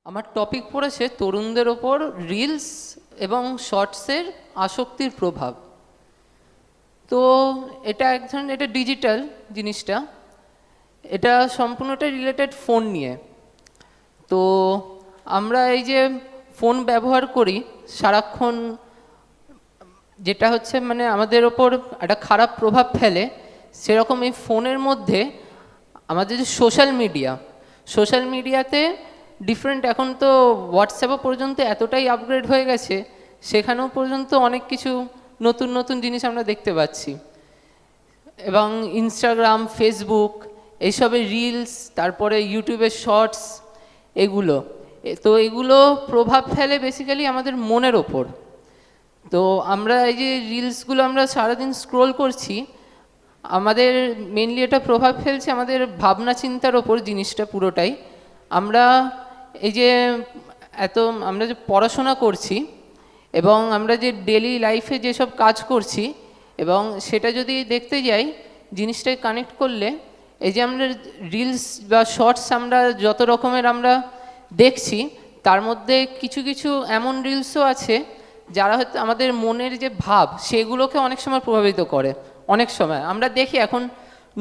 আমার টপিক পড়েছে তরুণদের ওপর রিলস এবং শর্টসের আসক্তির প্রভাব। তো এটা এক ধরনের, এটা ডিজিটাল জিনিসটা, এটা সম্পূর্ণটা রিলেটেড ফোন নিয়ে। তো আমরা এই যে ফোন ব্যবহার করি সারাক্ষণ, যেটা হচ্ছে মানে আমাদের ওপর একটা খারাপ প্রভাব ফেলে, সেরকম এই ফোনের মধ্যে আমাদের যে সোশ্যাল মিডিয়াতে ডিফারেন্ট, এখন তো হোয়াটসঅ্যাপও পর্যন্ত এতটাই আপগ্রেড হয়ে গেছে, সেখানেও পর্যন্ত অনেক কিছু নতুন নতুন জিনিস আমরা দেখতে পাচ্ছি। এবং ইনস্টাগ্রাম, ফেসবুক, এইসবের রিলস, তারপরে ইউটিউবের শর্টস, তো এগুলো প্রভাব ফেলে বেসিক্যালি আমাদের মনের ওপর। তো আমরা এই যে রিলসগুলো আমরা সারাদিন স্ক্রোল করছি, আমাদের মেনলি এটা প্রভাব ফেলছে আমাদের ভাবনা চিন্তার ওপর জিনিসটা পুরোটাই। আমরা এই যে আমরা যে পড়াশোনা করছি এবং আমরা যে ডেলি লাইফে যেসব কাজ করছি, এবং সেটা যদি দেখতে যাই জিনিসটাকে কানেক্ট করলে, এই যে আমরা রিলস বা শর্টস আমরা যত রকমের আমরা দেখছি, তার মধ্যে কিছু কিছু এমন রিলসও আছে যারা হয়তো আমাদের মনের যে ভাব সেগুলোকে অনেক সময় প্রভাবিত করে। অনেক সময় আমরা দেখি এখন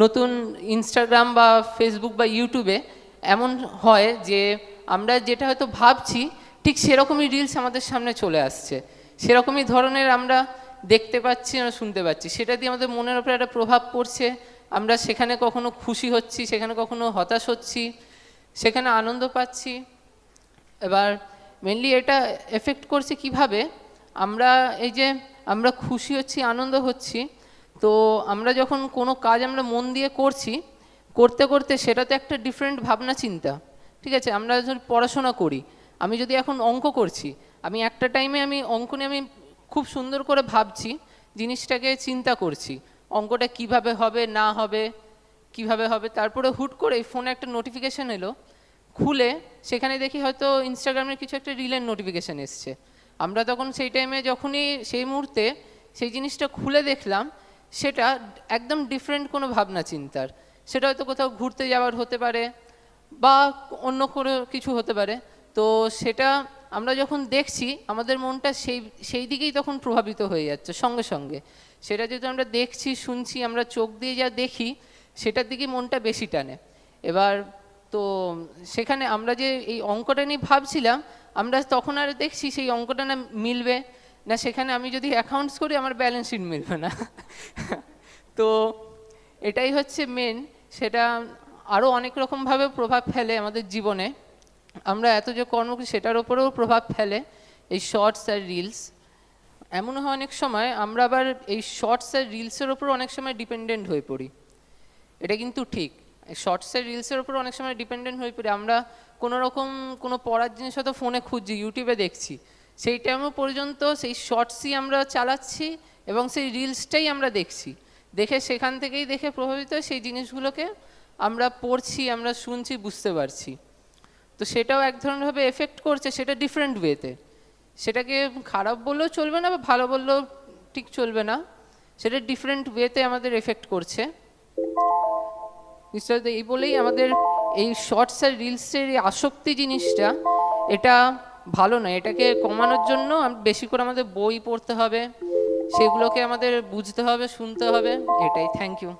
নতুন ইনস্টাগ্রাম বা ফেসবুক বা ইউটিউবে এমন হয় যে আমরা যেটা হয়তো ভাবছি ঠিক সেরকমই রিলস আমাদের সামনে চলে আসছে, সেরকমই ধরনের আমরা দেখতে পাচ্ছি, আমরা শুনতে পাচ্ছি, সেটা দিয়ে আমাদের মনের ওপরে একটা প্রভাব পড়ছে। আমরা সেখানে কখনো খুশি হচ্ছি, সেখানে কখনো হতাশ হচ্ছি, সেখানে আনন্দ পাচ্ছি। এবার মেনলি এটা এফেক্ট করছে কিভাবে, আমরা এই যে আমরা খুশি হচ্ছি, আনন্দ হচ্ছি, তো আমরা যখন কোনো কাজ আমরা মন দিয়ে করছি, করতে করতে সেটাতে একটা ডিফারেন্ট ভাবনা চিন্তা, ঠিক আছে। আমরা যখন পড়াশোনা করি, আমি যদি এখন অঙ্ক করছি, আমি একটা টাইমে আমি অঙ্ক নিয়ে আমি খুব সুন্দর করে ভাবছি, জিনিসটাকে চিন্তা করছি, অঙ্কটা কিভাবে হবে না হবে, কিভাবে হবে, তারপরে হুট করে ফোনে একটা নোটিফিকেশান এলো, খুলে সেখানে দেখি হয়তো ইনস্টাগ্রামের কিছু একটা রিলের নোটিফিকেশান এসছে। আমরা তখন সেই টাইমে যখনই সেই মুহূর্তে সেই জিনিসটা খুলে দেখলাম, সেটা একদম ডিফারেন্ট কোনো ভাবনা চিন্তার, সেটা হয়তো কোথাও ঘুরতে যাওয়ার হতে পারে বা অন্য কোনো কিছু হতে পারে। তো সেটা আমরা যখন দেখছি আমাদের মনটা সেই দিকেই তখন প্রভাবিত হয়ে যাচ্ছে সঙ্গে সঙ্গে। সেটা যেহেতু আমরা দেখছি, শুনছি, আমরা চোখ দিয়ে যা দেখি সেটার দিকেই মনটা বেশি টানে। এবার তো সেখানে আমরা যে এই অঙ্কটা নিয়ে ভাবছিলাম, আমরা তখন আর দেখছি সেই অঙ্কটা না মিলবে না, সেখানে আমি যদি অ্যাকাউন্টস করি আমার ব্যালেন্স শিট মিলবে না। তো এটাই হচ্ছে মেন, সেটা আরও অনেক রকমভাবে প্রভাব ফেলে আমাদের জীবনে। আমরা এত যে কর্ম করি সেটার ওপরেও প্রভাব ফেলে এই শর্টস আর রিলস। এমন হয় অনেক সময় আমরা আবার এই শর্টস আর রিলসের ওপর অনেক সময় ডিপেন্ডেন্ট হয়ে পড়ি, এটা কিন্তু ঠিক। শর্টসের রিলসের ওপর অনেক সময় ডিপেন্ডেন্ট হয়ে পড়ে, আমরা কোনো রকম কোনো পড়ার জিনিস হয়তো ফোনে খুঁজছি, ইউটিউবে দেখছি, সেই টাইমও পর্যন্ত সেই শর্টসই আমরা চালাচ্ছি এবং সেই রিলসটাই আমরা দেখছি, দেখে সেখান থেকেই দেখে প্রভাবিত সেই জিনিসগুলোকে আমরা পড়ছি, আমরা শুনছি, বুঝতে পারছি। তো সেটাও এক ধরনেরভাবে এফেক্ট করছে, সেটা ডিফারেন্ট ওয়েতে। সেটাকে খারাপ বললেও চলবে না বা ভালো বললেও ঠিক চলবে না, সেটা ডিফারেন্ট ওয়েতে আমাদের এফেক্ট করছে। নিশ্চয়ই এই বলেই আমাদের এই শর্টস আর রিলসের এই আসক্তি জিনিসটা, এটা ভালো নয়। এটাকে কমানোর জন্য বেশি করে আমাদের বই পড়তে হবে, সেগুলোকে আমাদের বুঝতে হবে, শুনতে হবে। এটাই। Thank you.